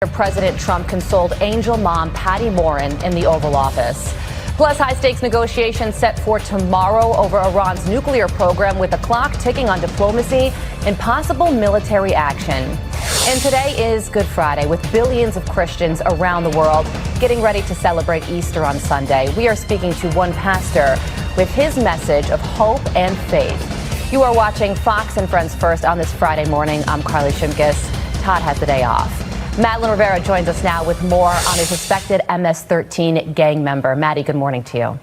President Trump consoled angel mom Patty Morin in the Oval Office. Plus, high-stakes negotiations set for tomorrow over Iran's nuclear program, with the clock ticking on diplomacy and possible military action. And today is Good Friday, with billions of Christians around the world getting ready to celebrate Easter on Sunday. We are speaking to one pastor with his message of hope and faith. You are watching Fox and Friends First on this Friday morning. I'm Carly Shimkus. Todd has the day off. Madeline Rivera joins us now with more on a suspected MS-13 gang member. Maddie, good morning to you.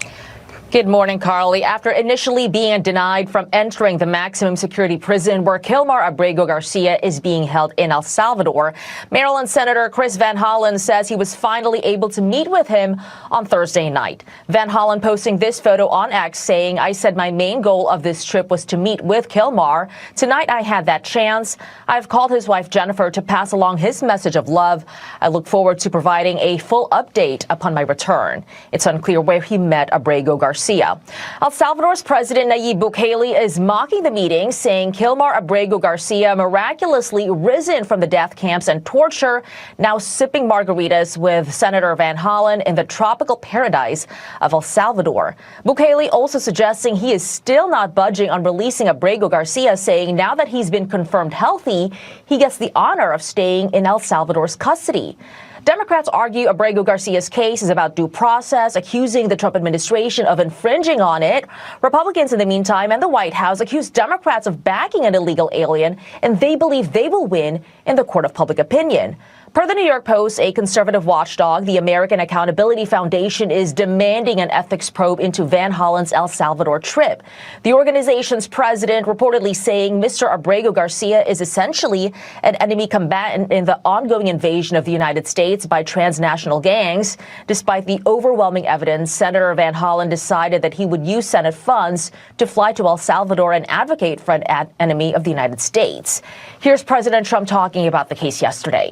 Good morning, Carly. After initially being denied from entering the maximum security prison where Kilmar Abrego Garcia is being held in El Salvador, Maryland Senator Chris Van Hollen says he was finally able to meet with him on Thursday night. Van Hollen posting this photo on X saying, "I said my main goal of this trip was to meet with Kilmar. Tonight I had that chance. I've called his wife Jennifer to pass along his message of love. I look forward to providing a full update upon my return." It's unclear where he met Abrego Garcia. El Salvador's President Nayib Bukele is mocking the meeting, saying Kilmar Abrego Garcia miraculously risen from the death camps and torture, now sipping margaritas with Senator Van Hollen in the tropical paradise of El Salvador. Bukele also suggesting he is still not budging on releasing Abrego Garcia, saying now that he's been confirmed healthy, he gets the honor of staying in El Salvador's custody. Democrats argue Abrego Garcia's case is about due process, accusing the Trump administration of infringing on it. Republicans, in the meantime, and the White House accuse Democrats of backing an illegal alien, and they believe they will win in the court of public opinion. Per the New York Post, a conservative watchdog, the American Accountability Foundation, is demanding an ethics probe into Van Hollen's El Salvador trip. The organization's president reportedly saying Mr. Abrego Garcia is essentially an enemy combatant in the ongoing invasion of the United States by transnational gangs. Despite the overwhelming evidence, Senator Van Hollen decided that he would use Senate funds to fly to El Salvador and advocate for an enemy of the United States. Here's President Trump talking about the case yesterday.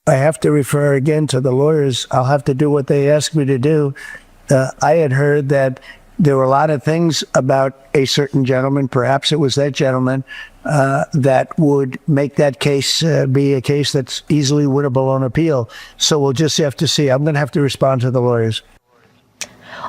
I have to refer again to the lawyers. I'll have to do what they asked me to do. I had heard that there were a lot of things about a certain gentleman, perhaps it was that gentleman, that would make that case be a case that's easily winnable on appeal. So we'll just have to see. I'm going to have to respond to the lawyers.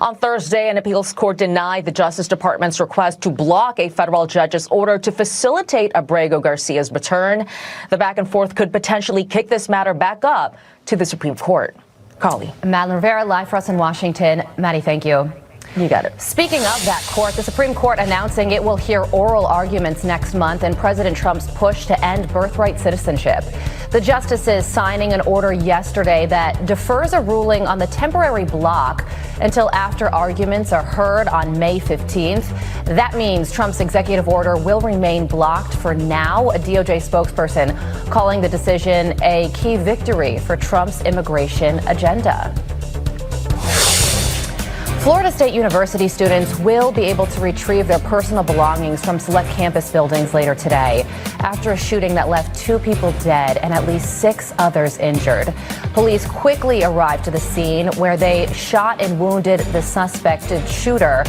On Thursday, an appeals court denied the Justice Department's request to block a federal judge's order to facilitate Abrego Garcia's return. The back and forth could potentially kick this matter back up to the Supreme Court. Carly. Madeline Rivera, live for us in Washington. Maddie, thank you. You got it. Speaking of that court, the Supreme Court announcing it will hear oral arguments next month in President Trump's push to end birthright citizenship. The justices signing an order yesterday that defers a ruling on the temporary block until after arguments are heard on May 15th. That means Trump's executive order will remain blocked for now, a DOJ spokesperson calling the decision a key victory for Trump's immigration agenda. Florida State University students will be able to retrieve their personal belongings from select campus buildings later today after a shooting that left 2 people dead and at least 6 others injured. Police quickly arrived to the scene where they shot and wounded the suspected shooter,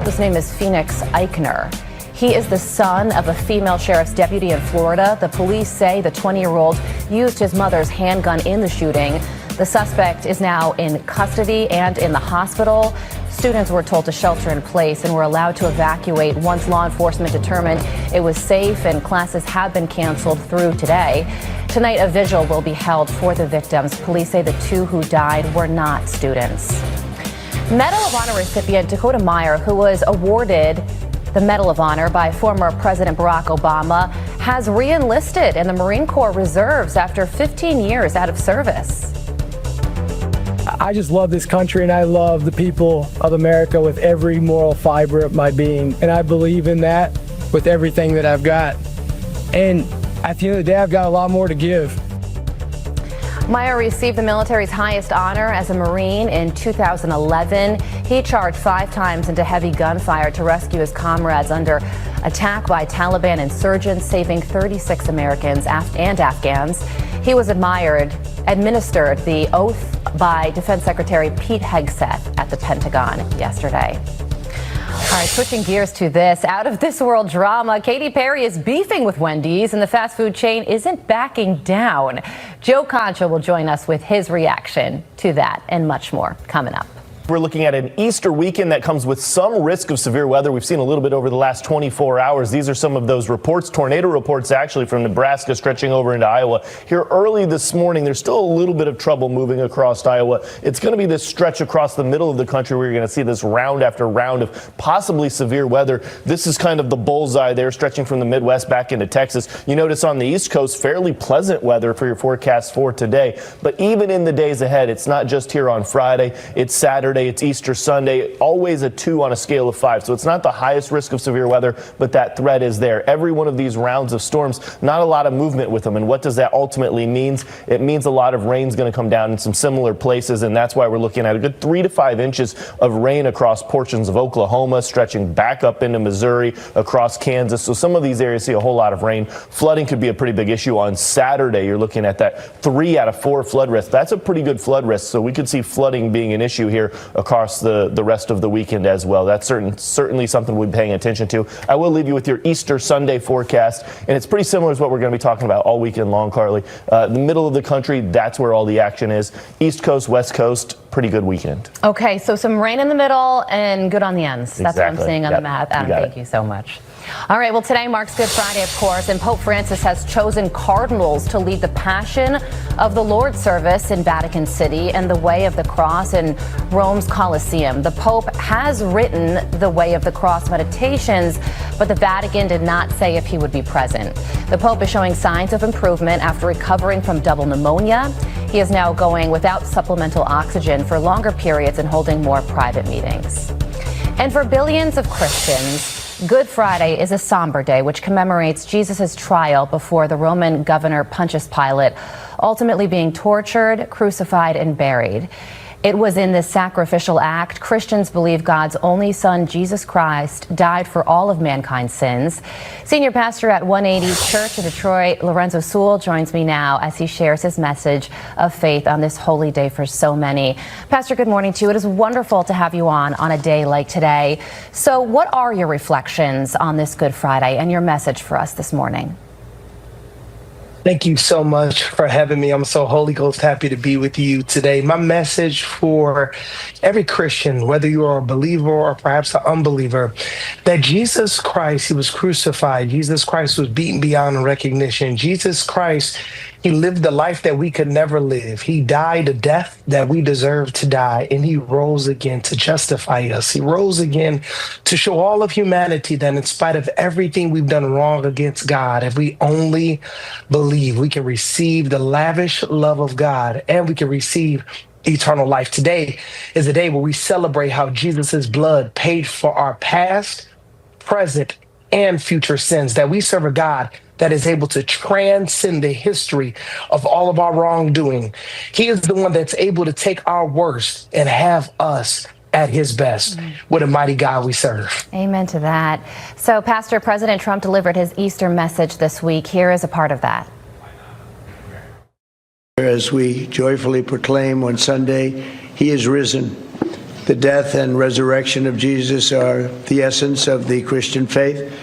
whose name is Phoenix Eichner. He is the son of a female sheriff's deputy in Florida. The police say the 20-year-old used his mother's handgun in the shooting. The suspect is now in custody and in the hospital. Students were told to shelter in place and were allowed to evacuate once law enforcement determined it was safe, and classes have been canceled through today. Tonight, a vigil will be held for the victims. Police say the 2 who died were not students. Medal of Honor recipient Dakota Meyer, who was awarded the Medal of Honor by former President Barack Obama, has re-enlisted in the Marine Corps Reserves after 15 years out of service. I just love this country, and I love the people of America with every moral fiber of my being. And I believe in that with everything that I've got. And at the end of the day, I've got a lot more to give. Meyer received the military's highest honor as a Marine in 2011. He charged 5 times into heavy gunfire to rescue his comrades under attack by Taliban insurgents, saving 36 Americans and Afghans. He was administered the oath by Defense Secretary Pete Hegseth at the Pentagon yesterday. All right, switching gears to this. Out of this world drama, Katy Perry is beefing with Wendy's and the fast food chain isn't backing down. Joe Concha will join us with his reaction to that and much more coming up. We're looking at an Easter weekend that comes with some risk of severe weather. We've seen a little bit over the last 24 hours. These are some of those reports, tornado reports actually from Nebraska stretching over into Iowa. Here early this morning, there's still a little bit of trouble moving across Iowa. It's going to be this stretch across the middle of the country where you're going to see this round after round of possibly severe weather. This is kind of the bullseye there, stretching from the Midwest back into Texas. You notice on the East Coast, fairly pleasant weather for your forecast for today. But even in the days ahead, it's not just here on Friday. It's Saturday. It's Easter Sunday, always a 2 on a scale of 5. So it's not the highest risk of severe weather, but that threat is there. Every one of these rounds of storms, not a lot of movement with them. And what does that ultimately mean? It means a lot of rain's going to come down in some similar places. And that's why we're looking at a good 3 to 5 inches of rain across portions of Oklahoma, stretching back up into Missouri, across Kansas. So some of these areas see a whole lot of rain. Flooding could be a pretty big issue on Saturday. You're looking at that 3 out of 4 flood risk. That's a pretty good flood risk. So we could see flooding being an issue here across the rest of the weekend as well. That's certainly something we'll be paying attention to. I will leave you with your Easter Sunday forecast, and it's pretty similar to what we're going to be talking about all weekend long, Carly. The middle of the country, that's where all the action is. East Coast, West Coast, pretty good weekend. Okay, so some rain in the middle and good on the ends. That's Exactly. what I'm seeing on the map. Adam, thank you so much. All right, well, today marks Good Friday, of course, and Pope Francis has chosen cardinals to lead the Passion of the Lord service in Vatican City and the Way of the Cross in Rome's Colosseum. The Pope has written the Way of the Cross meditations, but the Vatican did not say if he would be present. The Pope is showing signs of improvement after recovering from double pneumonia. He is now going without supplemental oxygen for longer periods and holding more private meetings. And for billions of Christians, Good Friday is a somber day which commemorates Jesus' trial before the Roman governor Pontius Pilate, ultimately being tortured, crucified, and buried. It was in this sacrificial act Christians believe God's only Son, Jesus Christ, died for all of mankind's sins. Senior pastor at 180 Church in Detroit, Lorenzo Sewell, joins me now as he shares his message of faith on this holy day for so many. Pastor, good morning to you. It is wonderful to have you on a day like today. So what are your reflections on this Good Friday and your message for us this morning? Thank you so much for having me. I'm so Holy Ghost happy to be with you today. My message for every Christian, whether you are a believer or perhaps an unbeliever, that Jesus Christ, he was crucified. Jesus Christ was beaten beyond recognition. Jesus Christ, he lived the life that we could never live. He died a death that we deserve to die, and he rose again to justify us. He rose again to show all of humanity that in spite of everything we've done wrong against God, if we only believe, we can receive the lavish love of God and we can receive eternal life. Today is a day where we celebrate how Jesus' blood paid for our past, present, and future sins, that we serve a God that is able to transcend the history of all of our wrongdoing. He is the one that's able to take our worst and have us at his best. What a mighty God we serve. Amen to that. So, Pastor, President Trump delivered his Easter message this week. Here is a part of that. As we joyfully proclaim on Sunday, he is risen. The death and resurrection of Jesus are the essence of the Christian faith.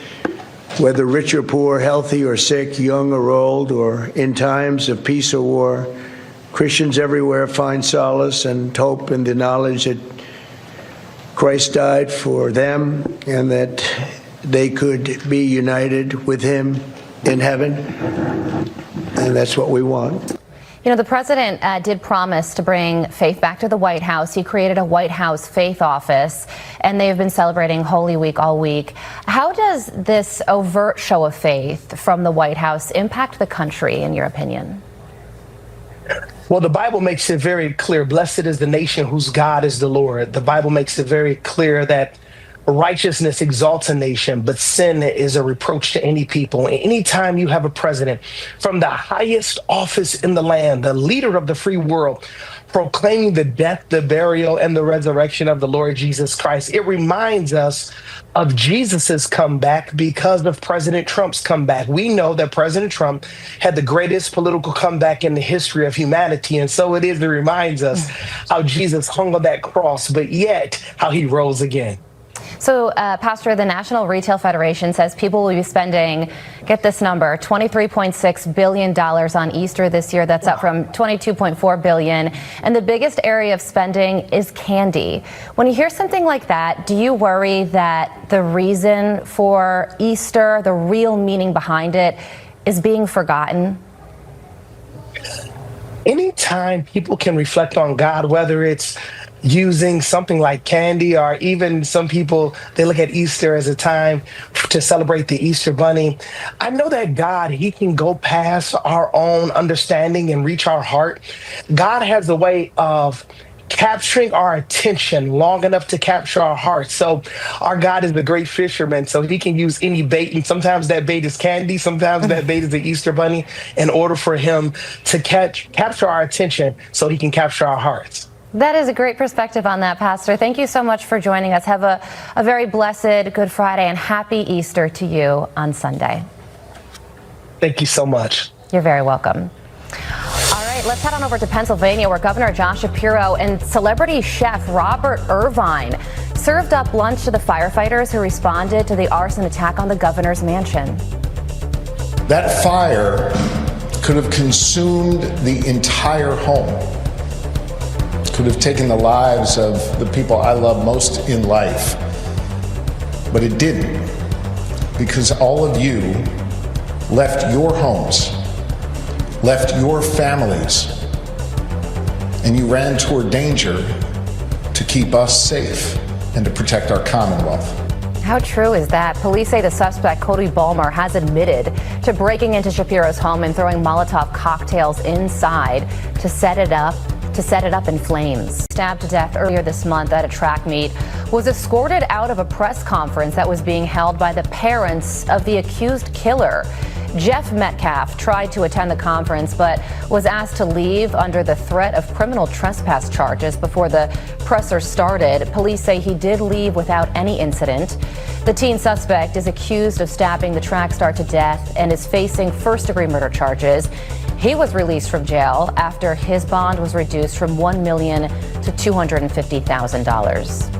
Whether rich or poor, healthy or sick, young or old, or in times of peace or war, Christians everywhere find solace and hope in the knowledge that Christ died for them and that they could be united with him in heaven. And that's what we want. You know, the president did promise to bring faith back to the White House. He created a White House faith office, and they've been celebrating Holy Week all week. How does this overt show of faith from the White House impact the country, in your opinion? Well, the Bible makes it very clear. Blessed is the nation whose God is the Lord. The Bible makes it very clear that righteousness exalts a nation, but sin is a reproach to any people. Anytime you have a president from the highest office in the land, the leader of the free world, proclaiming the death, the burial, and the resurrection of the Lord Jesus Christ, it reminds us of Jesus's comeback because of President Trump's comeback. We know that President Trump had the greatest political comeback in the history of humanity, and so it reminds us how Jesus hung on that cross, but yet how he rose again. So, Pastor, the National Retail Federation says people will be spending, get this number, $23.6 billion on Easter this year. That's up from $22.4 billion. And the biggest area of spending is candy. When you hear something like that, do you worry that the reason for Easter, the real meaning behind it, is being forgotten? Anytime people can reflect on God, whether it's using something like candy, or even some people, they look at Easter as a time to celebrate the Easter bunny. I know that God, he can go past our own understanding and reach our heart. God has a way of capturing our attention long enough to capture our hearts. So our God is the great fisherman, so he can use any bait, and sometimes that bait is candy, sometimes that bait is the Easter bunny, in order for him to capture our attention so he can capture our hearts. That is a great perspective on that, Pastor. Thank you so much for joining us. Have a very blessed Good Friday and happy Easter to you on Sunday. Thank you so much. You're very welcome. All right, let's head on over to Pennsylvania, where Governor Josh Shapiro and celebrity chef Robert Irvine served up lunch to the firefighters who responded to the arson attack on the governor's mansion. That fire could have consumed the entire home. Could have taken the lives of the people I love most in life. But it didn't, because all of you left your homes, left your families, and you ran toward danger to keep us safe and to protect our Commonwealth. How true is that? Police say the suspect, Cody Ballmer, has admitted to breaking into Shapiro's home and throwing Molotov cocktails inside to set it up in flames. Stabbed to death earlier this month at a track meet, was escorted out of a press conference that was being held by the parents of the accused killer. Jeff Metcalf tried to attend the conference but was asked to leave under the threat of criminal trespass charges before the presser started. Police say he did leave without any incident. The teen suspect is accused of stabbing the track star to death and is facing first-degree murder charges. He was released from jail after his bond was reduced from $1 million to $250,000.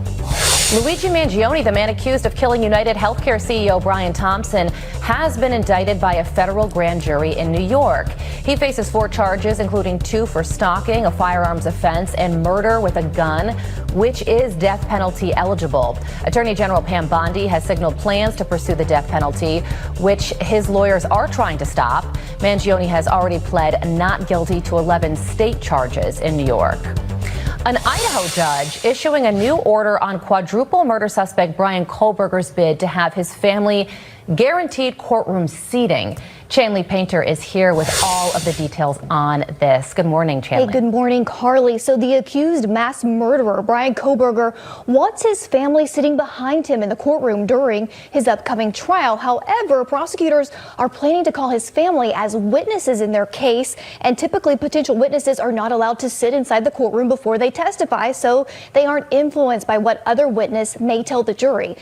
Luigi Mangione, the man accused of killing United Healthcare CEO Brian Thompson, has been indicted by a federal grand jury in New York. He faces 4 charges, including 2 for stalking, a firearms offense, and murder with a gun, which is death penalty eligible. Attorney General Pam Bondi has signaled plans to pursue the death penalty, which his lawyers are trying to stop. Mangione has already pled not guilty to 11 state charges in New York. An Idaho judge issuing a new order on quadruple murder suspect Bryan Kohberger's bid to have his family guaranteed courtroom seating. Chanley Painter is here with all of the details on this. Good morning, Chanley. Hey, good morning, Carly. So the accused mass murderer, Bryan Kohberger, wants his family sitting behind him in the courtroom during his upcoming trial. However, prosecutors are planning to call his family as witnesses in their case, and typically potential witnesses are not allowed to sit inside the courtroom before they testify, so they aren't influenced by what other witness may tell the jury.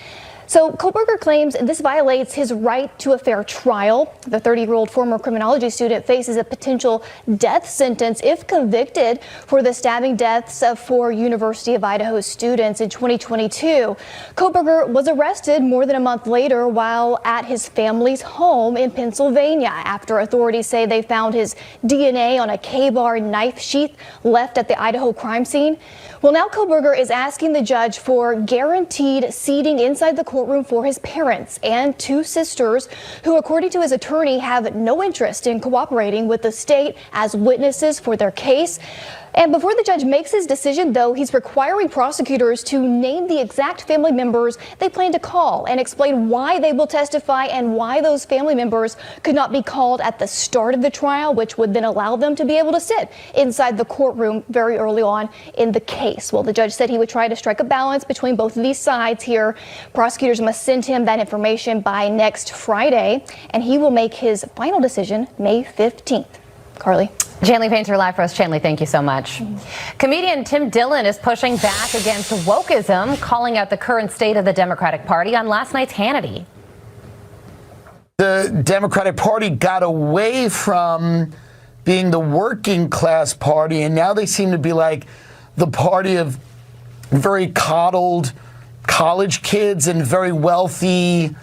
So Kohberger claims this violates his right to a fair trial. The 30-year-old former criminology student faces a potential death sentence if convicted for the stabbing deaths of 4 University of Idaho students in 2022. Kohberger was arrested more than a month later while at his family's home in Pennsylvania after authorities say they found his DNA on a K-bar knife sheath left at the Idaho crime scene. Well, now Kohberger is asking the judge for guaranteed seating inside the courtroom for his parents and 2 sisters who, according to his attorney, have no interest in cooperating with the state as witnesses for their case. And before the judge makes his decision, though, he's requiring prosecutors to name the exact family members they plan to call and explain why they will testify and why those family members could not be called at the start of the trial, which would then allow them to be able to sit inside the courtroom very early on in the case. Well, the judge said he would try to strike a balance between both of these sides here. Prosecutors must send him that information by next Friday, and he will make his final decision May 15th. Carly. Chanley Painter live for us. Chanley, thank you so much. Comedian Tim Dillon is pushing back against wokeism, calling out the current state of the Democratic Party on last night's Hannity. The Democratic Party got away from being the working class party, and now they seem to be like the party of very coddled college kids and very wealthy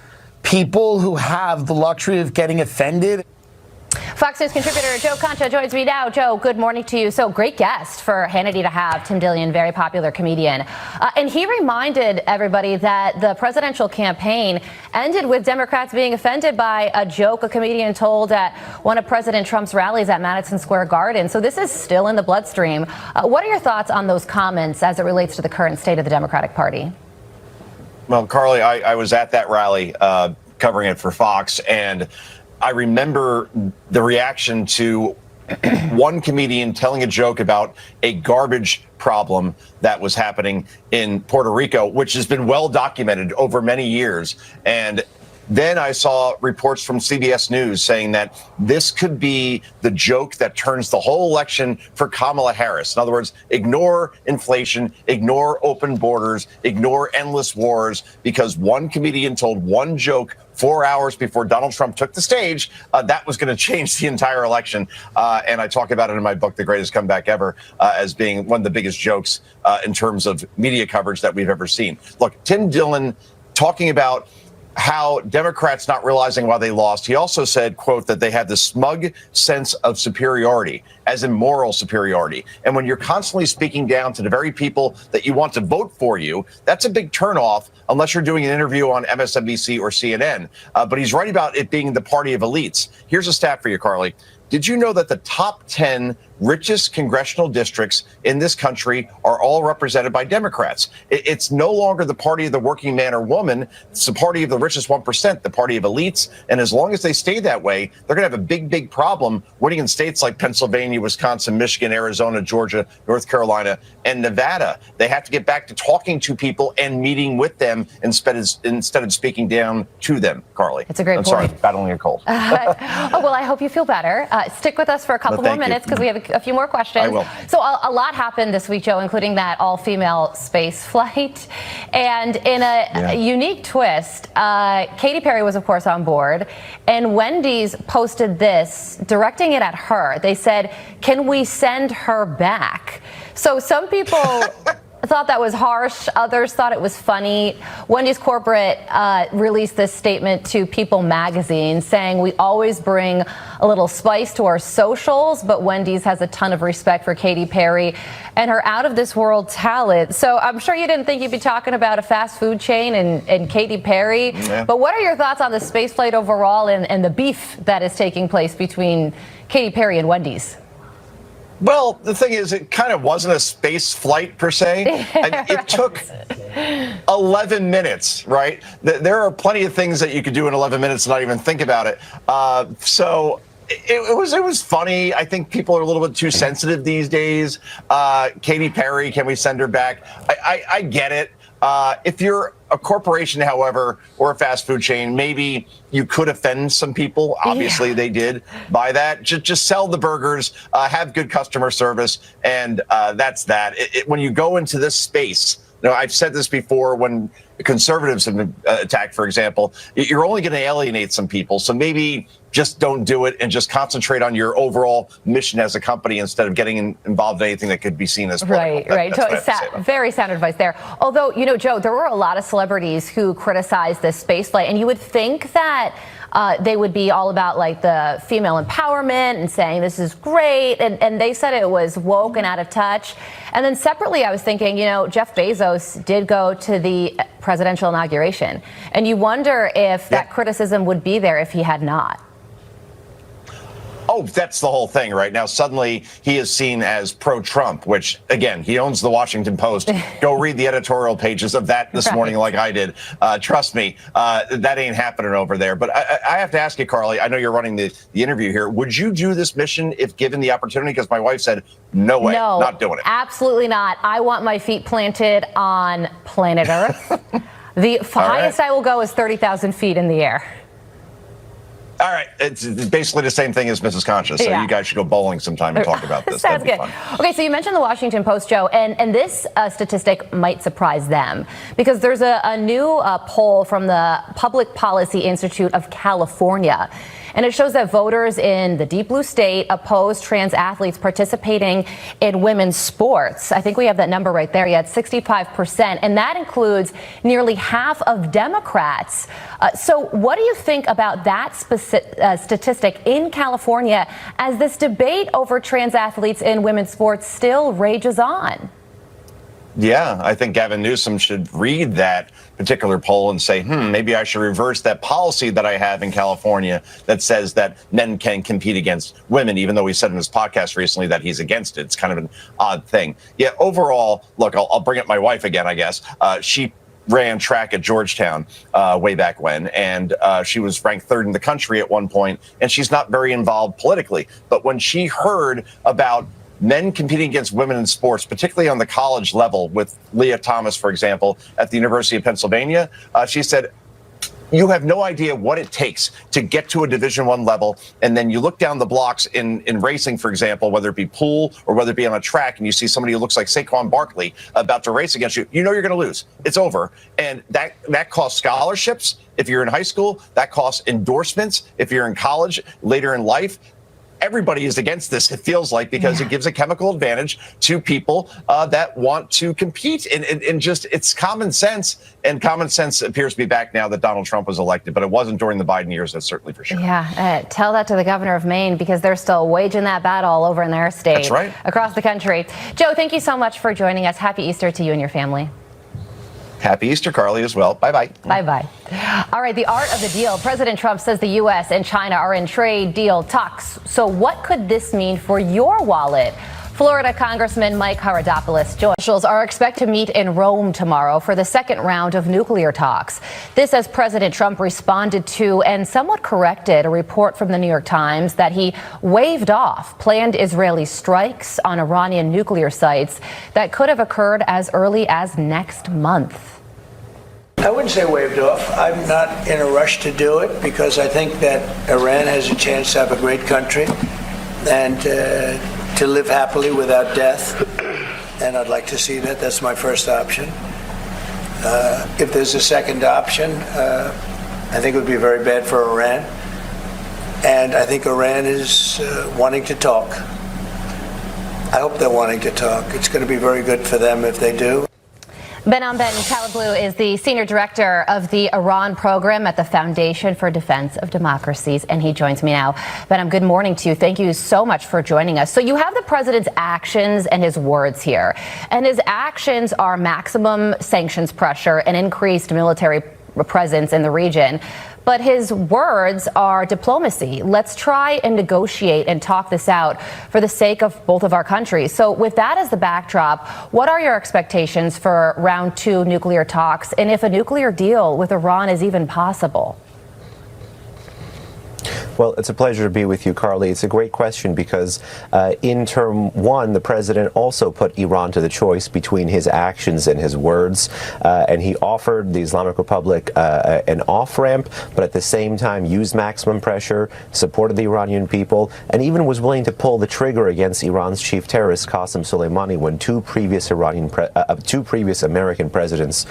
people who have the luxury of getting offended. Fox News contributor Joe Concha joins me now. Joe, good morning to you. So great guest for Hannity to have, Tim Dillon, very popular comedian. And he reminded everybody that the presidential campaign ended with Democrats being offended by a joke a comedian told at one of President Trump's rallies at Madison Square Garden. So this is still in the bloodstream. What are your thoughts on those comments as it relates to the current state of the Democratic Party? Well, Carly, I was at that rally covering it for Fox, and I remember the reaction to one comedian telling a joke about a garbage problem that was happening in Puerto Rico, which has been well documented over many years. And then I saw reports from CBS News saying that this could be the joke that turns the whole election for Kamala Harris. In other words, ignore inflation, ignore open borders, ignore endless wars, because one comedian told one joke 4 hours before Donald Trump took the stage, that was going to change the entire election. And I talk about it in my book, The Greatest Comeback Ever, as being one of the biggest jokes in terms of media coverage that we've ever seen. Look, Tim Dillon talking about how Democrats not realizing why they lost. He also said, quote, that they have this smug sense of superiority, as in moral superiority. And when you're constantly speaking down to the very people that you want to vote for you, that's a big turnoff unless you're doing an interview on MSNBC or CNN. But he's right about it being the party of elites. Here's a stat for you, Carly. Did you know that the top 10 richest congressional districts in this country are all represented by Democrats? It's no longer the party of the working man or woman. It's the party of the richest 1%, the party of elites. And as long as they stay that way, they're going to have a big, big problem winning in states like Pennsylvania, Wisconsin, Michigan, Arizona, Georgia, North Carolina, and Nevada. They have to get back to talking to people and meeting with them instead of speaking down to them, Carly. It's a great point. Sorry, battling a cold. Oh, well, I hope you feel better. Stick with us for a couple more minutes because we have a few more questions. I will. So a lot happened this week, Joe, including that all-female space flight. And in a unique twist, Katy Perry was, of course, on board. And Wendy's posted this, directing it at her. They said, "Can we send her back?" So some people thought that was harsh. Others thought it was funny. Wendy's corporate released this statement to People magazine saying, "We always bring a little spice to our socials, but Wendy's has a ton of respect for Katy Perry and her out-of-this-world talent." So I'm sure you didn't think you'd be talking about a fast food chain and Katy Perry. Yeah. But what are your thoughts on the space flight overall and the beef that is taking place between Katy Perry and Wendy's? Well, the thing is, it kind of wasn't a space flight per se. It took 11 minutes, right? There are plenty of things that you could do in 11 minutes and not even think about it. So it was funny. I think people are a little bit too sensitive these days. Katy Perry, can we send her back? I get it. If you're a corporation, however, or a fast food chain, maybe you could offend some people. Obviously, they did by that. Just sell the burgers, have good customer service, and that's that. When you go into this space, you know, I've said this before, when conservatives have been attacked, for example, you're only going to alienate some people. So maybe just don't do it and just concentrate on your overall mission as a company instead of getting involved in anything that could be seen as political. Right. Very sound advice there. Although, you know, Joe, there were a lot of celebrities who criticized this space flight, and you would think that they would be all about like the female empowerment and saying this is great. And they said it was woke and out of touch. And then separately, I was thinking, you know, Jeff Bezos did go to the presidential inauguration. And you wonder if that criticism would be there if he had not. Oh, that's the whole thing right now. Suddenly he is seen as pro-Trump, which, again, he owns the Washington Post. Go read the editorial pages of that this morning like I did. Trust me, that ain't happening over there. But I have to ask you, Carly, I know you're running the interview here. Would you do this mission if given the opportunity? Because my wife said, no way, not doing it. Absolutely not. I want my feet planted on planet Earth. The highest I will go is 30,000 feet in the air. All right. It's basically the same thing as Mrs. Concha. So you guys should go bowling sometime and talk about this. Sounds good. Okay, so you mentioned the Washington Post, Joe, and this statistic might surprise them because there's a new poll from the Public Policy Institute of California. And it shows that voters in the deep blue state oppose trans athletes participating in women's sports. I think we have that number right there. Yeah, it's 65%. And that includes nearly half of Democrats. So what do you think about that statistic in California as this debate over trans athletes in women's sports still rages on? Yeah, I think Gavin Newsom should read that particular poll and say, maybe I should reverse that policy that I have in California that says that men can compete against women, even though he said in his podcast recently that he's against it. It's kind of an odd thing. Yeah, overall, look, I'll bring up my wife again, I guess. She ran track at Georgetown way back when, and she was ranked third in the country at one point, and she's not very involved politically. But when she heard about men competing against women in sports, particularly on the college level with Leah Thomas, for example, at the University of Pennsylvania, she said, you have no idea what it takes to get to a Division I level. And then you look down the blocks in racing, for example, whether it be pool or whether it be on a track, and you see somebody who looks like Saquon Barkley about to race against you, you know you're going to lose. It's over. And that costs scholarships if you're in high school. That costs endorsements if you're in college later in life. Everybody is against this, it feels like, because it gives a chemical advantage to people that want to compete. And just, it's common sense. And common sense appears to be back now that Donald Trump was elected, but it wasn't during the Biden years, that's certainly for sure. Yeah, tell that to the governor of Maine, because they're still waging that battle all over in their state. That's right. Across the country. Joe, thank you so much for joining us. Happy Easter to you and your family. Happy Easter, Carly, as well. Bye-bye. Bye-bye. All right, the art of the deal. President Trump says the U.S. and China are in trade deal talks. So what could this mean for your wallet? Florida Congressman Mike Haradopoulos joins. Officials are expected to meet in Rome tomorrow for the second round of nuclear talks. This as President Trump responded to and somewhat corrected a report from the New York Times that he waved off planned Israeli strikes on Iranian nuclear sites that could have occurred as early as next month. I wouldn't say waved off. I'm not in a rush to do it because I think that Iran has a chance to have a great country and to live happily without death. And I'd like to see that. That's my first option. If there's a second option, I think it would be very bad for Iran. And I think Iran is wanting to talk. I hope they're wanting to talk. It's going to be very good for them if they do. Behnam Ben Kaliblu is the senior director of the Iran program at the Foundation for Defense of Democracies, and he joins me now. Behnam, good morning to you. Thank you so much for joining us. So you have the president's actions and his words here, and his actions are maximum sanctions pressure and increased military presence in the region. But his words are diplomacy. Let's try and negotiate and talk this out for the sake of both of our countries. So with that as the backdrop, what are your expectations for round 2 nuclear talks, and if a nuclear deal with Iran is even possible? Well, it's a pleasure to be with you, Carly. It's a great question because in term 1, the president also put Iran to the choice between his actions and his words. And he offered the Islamic Republic an off-ramp, but at the same time used maximum pressure, supported the Iranian people, and even was willing to pull the trigger against Iran's chief terrorist, Qasem Soleimani, when two previous American presidents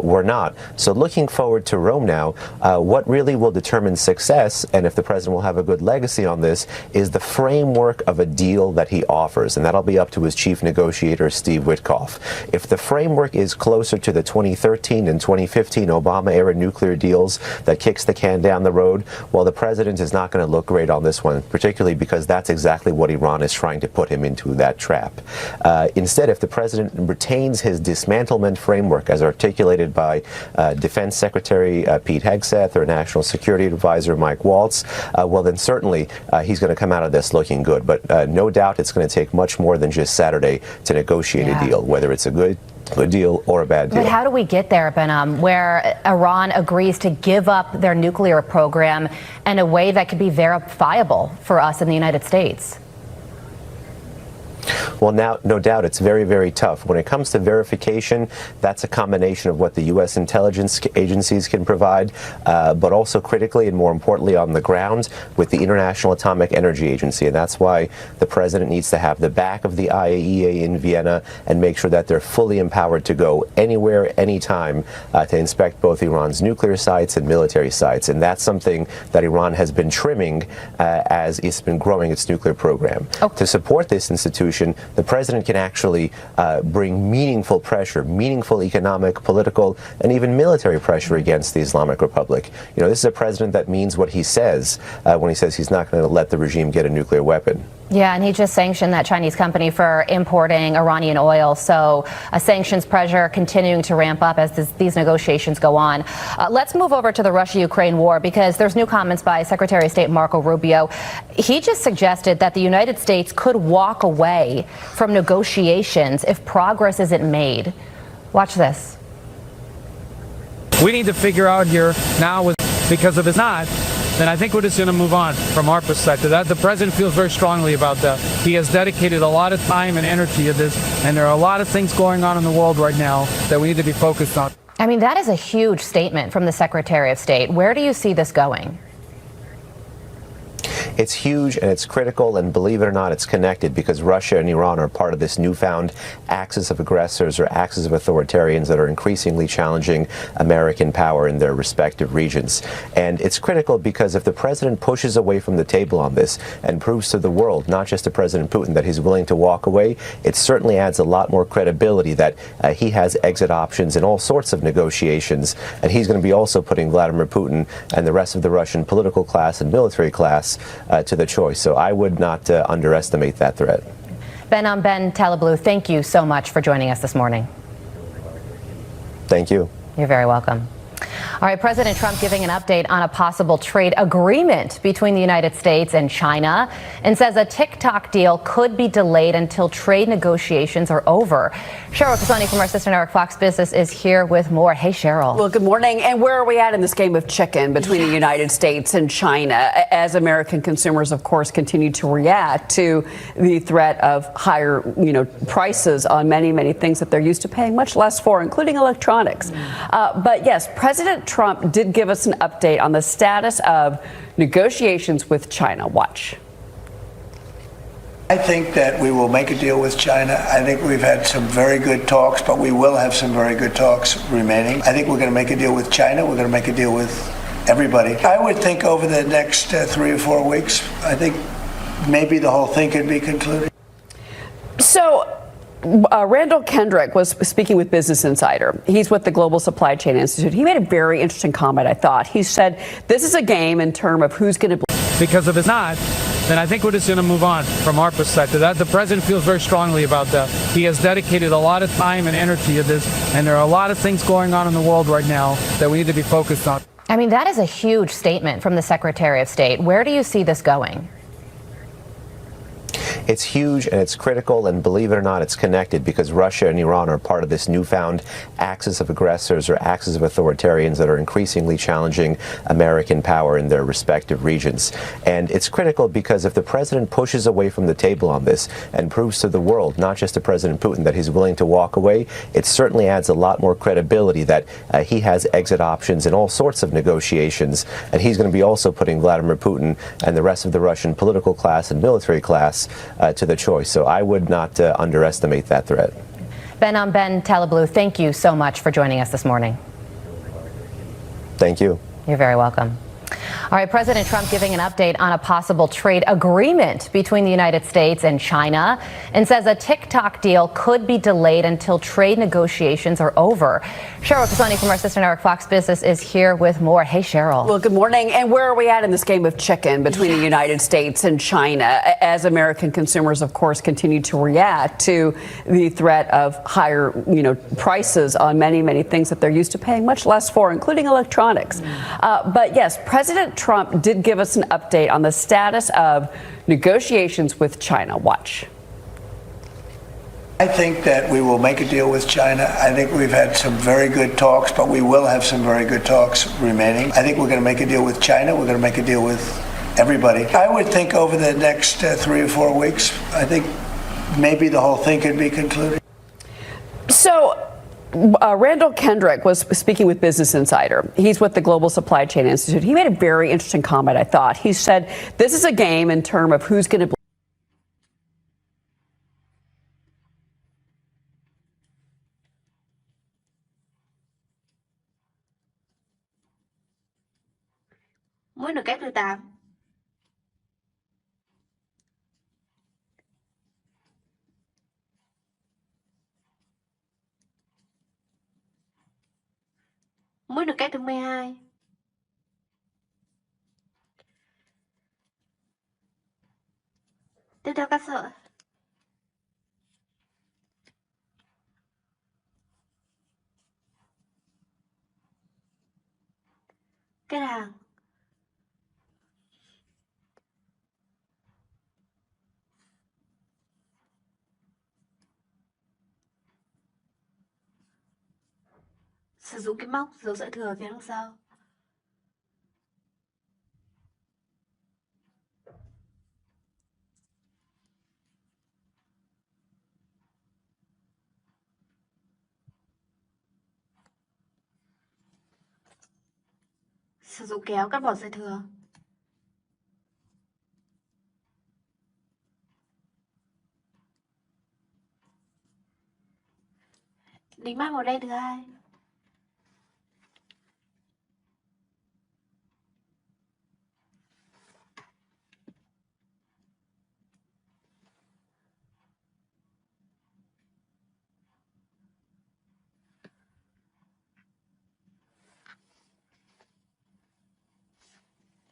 were not. So looking forward to Rome now, what really will determine success, and if the president will have a good legacy on this, is the framework of a deal that he offers, and that'll be up to his chief negotiator, Steve Witkoff. If the framework is closer to the 2013 and 2015 Obama-era nuclear deals that kicks the can down the road, well, the president is not going to look great on this one, particularly because that's exactly what Iran is trying to put him into, that trap. Instead, if the president retains his dismantlement framework as articulated by Defense Secretary Pete Hegseth or National Security Advisor Mike Waltz, well, then certainly he's going to come out of this looking good. But no doubt it's going to take much more than just Saturday to negotiate a deal, whether it's a good deal or a bad deal. But how do we get there, Behnam, where Iran agrees to give up their nuclear program in a way that could be verifiable for us in the United States? Well, now, no doubt, it's very, very tough. When it comes to verification, that's a combination of what the U.S. intelligence agencies can provide, but also critically and more importantly on the ground with the International Atomic Energy Agency. And that's why the president needs to have the back of the IAEA in Vienna and make sure that they're fully empowered to go anywhere, anytime, to inspect both Iran's nuclear sites and military sites. And that's something that Iran has been trimming as it's been growing its nuclear program. To support this institution, the president can actually bring meaningful pressure, meaningful economic, political, and even military pressure against the Islamic Republic. You know, this is a president that means what he says when he says he's not going to let the regime get a nuclear weapon. Yeah, and he just sanctioned that Chinese company for importing Iranian oil. So a sanctions pressure continuing to ramp up as these negotiations go on. Let's move over to the Russia-Ukraine war, because there's new comments by Secretary of State Marco Rubio. He just suggested that the United States could walk away from negotiations if progress isn't made. Watch this. We need to figure out here now, because if it's not, then I think we're just going to move on from our perspective. That the president feels very strongly about that. He has dedicated a lot of time and energy to this, and there are a lot of things going on in the world right now that we need to be focused on. I mean, that is a huge statement from the Secretary of State. Where do you see this going? It's huge and it's critical, and believe it or not, it's connected, because Russia and Iran are part of this newfound axis of aggressors or axis of authoritarians that are increasingly challenging American power in their respective regions. And it's critical because if the president pushes away from the table on this and proves to the world, not just to President Putin, that he's willing to walk away, it certainly adds a lot more credibility that he has exit options in all sorts of negotiations, and he's going to be also putting Vladimir Putin and the rest of the Russian political class and military class to the choice. So I would not underestimate that threat. Ben Taleblu, thank you so much for joining us this morning. Thank you. You're very welcome. All right, President Trump giving an update on a possible trade agreement between the United States and China, and says a TikTok deal could be delayed until trade negotiations are over. Cheryl Casani from our sister network Fox Business is here with more. Hey, Cheryl. Well, good morning. And where are we at in this game of chicken between the United States and China, as American consumers, of course, continue to react to the threat of higher, prices on many things that they're used to paying much less for, including electronics. But yes, President Trump did give us an update on the status of negotiations with China. Watch. I think that we will make a deal with China. I think we've had some very good talks, but we will have some very good talks remaining. I think we're going to make a deal with China. We're going to make a deal with everybody. I would think over the next 3 or 4 weeks, I think maybe the whole thing could be concluded. So Randall Kendrick was speaking with Business Insider. He's with the Global Supply Chain Institute. He made a very interesting comment, I thought. He said, this is a game in terms of who's going to... Because if it's not, then I think we're just going to move on from our perspective. That the president feels very strongly about that. He has dedicated a lot of time and energy to this, and there are a lot of things going on in the world right now that we need to be focused on. I mean, that is a huge statement from the Secretary of State. Where do you see this going? It's huge and it's critical, and believe it or not, it's connected, because Russia and Iran are part of this newfound axis of aggressors or axis of authoritarians that are increasingly challenging American power in their respective regions. And it's critical because if the president pushes away from the table on this and proves to the world, not just to President Putin, that he's willing to walk away, it certainly adds a lot more credibility that he has exit options in all sorts of negotiations, and he's going to be also putting Vladimir Putin and the rest of the Russian political class and military class to the choice. So I would not underestimate that threat. Ben Taleblu, thank you so much for joining us this morning. Thank you. You're very welcome. All right, President Trump giving an update on a possible trade agreement between the United States and China, and says a TikTok deal could be delayed until trade negotiations are over. Cheryl Casani from our sister network Fox Business is here with more. Hey, Cheryl. Well, good morning. And where are we at in this game of chicken between the United States and China, as American consumers, of course, continue to react to the threat of higher, prices on many things that they're used to paying much less for, including electronics. But yes, President Trump did give us an update on the status of negotiations with China. Watch. I think that we will make a deal with China. I think we've had some very good talks, but we will have some very good talks remaining. I think we're going to make a deal with China. We're going to make a deal with everybody. I would think over the next 3 or 4 weeks, I think maybe the whole thing could be concluded. So, Randall Kendrick was speaking with Business Insider. He's with the Global Supply Chain Institute. He made a very interesting comment, I thought. He said, this is a game in terms of who's going to Muối được kép từ 8. Muối được kép từ 12. Tiếp theo cắt sợi. Kết hàng. Sử dụng cái móc giấu sợi thừa phía đằng sau. Sử dụng kéo cắt bỏ sợi thừa. Đính mác vào đây thứ hai.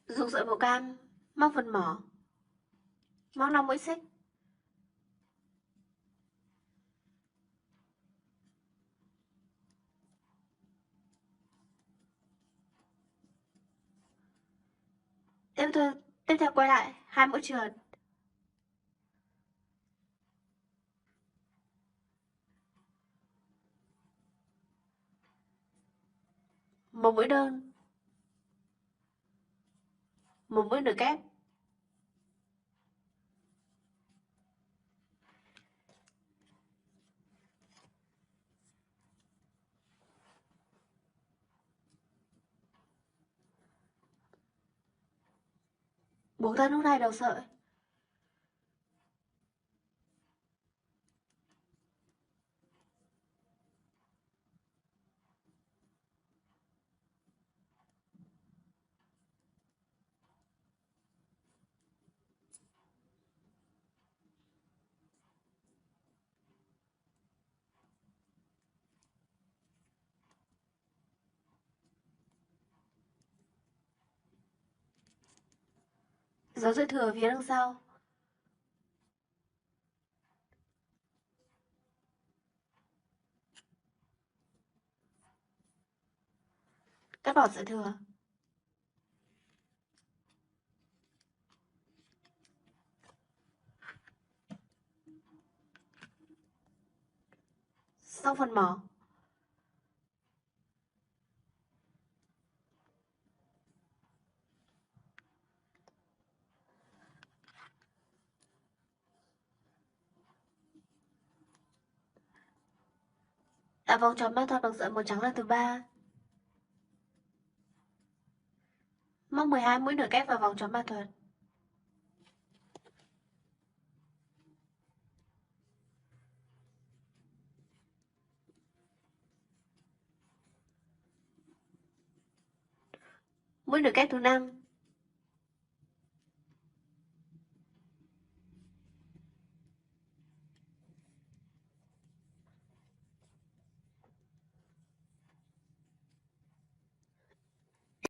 Dùng sợi màu cam, móc phần mỏ, móc 5 mũi xích. Tiếp theo quay lại 2 mũi trượt. Một mũi đơn. Một mũi nửa kép. Buộc thân nút 2 đầu sợi. Giấu sợi thừa phía đằng sau. Cắt bỏ sợi thừa. Xong phần mỏ. Tạo vòng tròn bao thọt bằng sợi màu trắng lần thứ 3. Móc 12 mũi nửa kép vào vòng tròn ba thuật. Mũi nửa kép thứ 5.